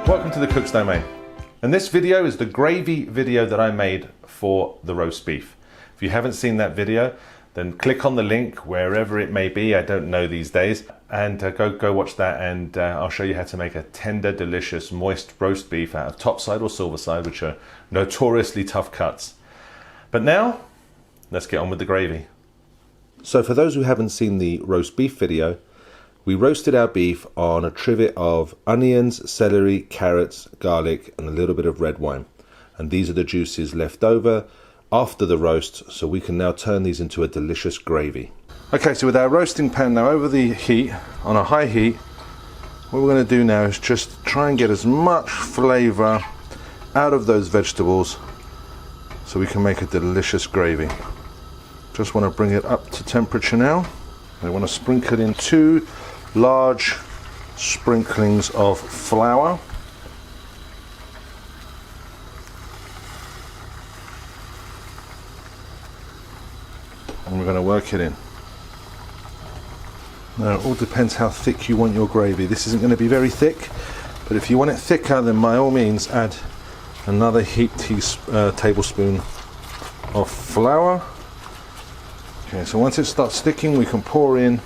Welcome to the Cook's Domain. And this video is the gravy video that I made for the roast beef. If you haven't seen that video, then click on the link wherever it may be, I don't know these days, and go watch that, and I'll show you how to make a tender, delicious, moist roast beef out of topside or silverside, which are notoriously tough cuts. But now, let's get on with the gravy. So for those who haven't seen the roast beef video, we roasted our beef on a trivet of onions, celery, carrots, garlic, and a little bit of red wine. And these are the juices left over after the roast, so we can now turn these into a delicious gravy. Okay, so with our roasting pan now over the heat, on a high heat, what we're going to do now is just try and get as much flavor out of those vegetables so we can make a delicious gravy. Just want to bring it up to temperature now. I want to sprinkle in 2 large sprinklings of flour. And we're going to work it in. Now it all depends how thick you want your gravy. This isn't going to be very thick, but if you want it thicker, then by all means add another heaped tablespoon of flour. Okay, so once it starts sticking, we can pour in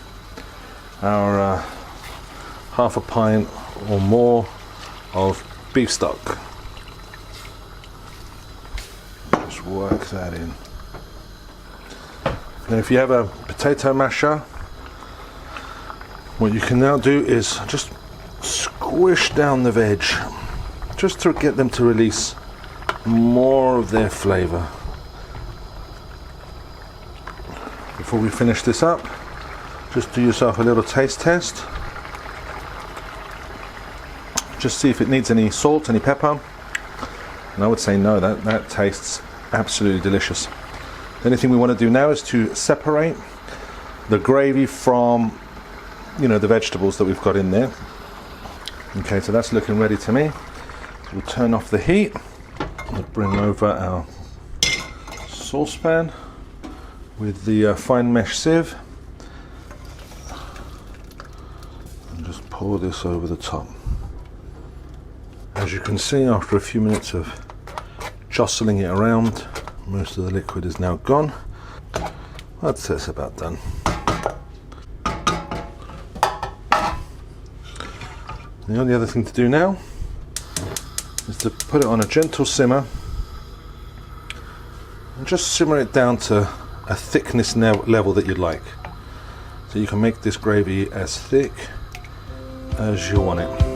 our half a pint or more of beef stock. Just work that in. Now if you have a potato masher, what you can now do is just squish down the veg, just to get them to release more of their flavor. Before we finish this up, just do yourself a little taste test. Just see if it needs any salt, any pepper. And I would say no, that tastes absolutely delicious. The only thing we want to do now is to separate the gravy from, the vegetables that we've got in there. Okay, so that's looking ready to me. We'll turn off the heat. We'll bring over our saucepan with the fine mesh sieve, and just pour this over the top. As you can see, after a few minutes of jostling it around, most of the liquid is now gone. I'd say it's about done. The only other thing to do now is to put it on a gentle simmer and just simmer it down to a thickness level that you'd like. So you can make this gravy as thick as you want it.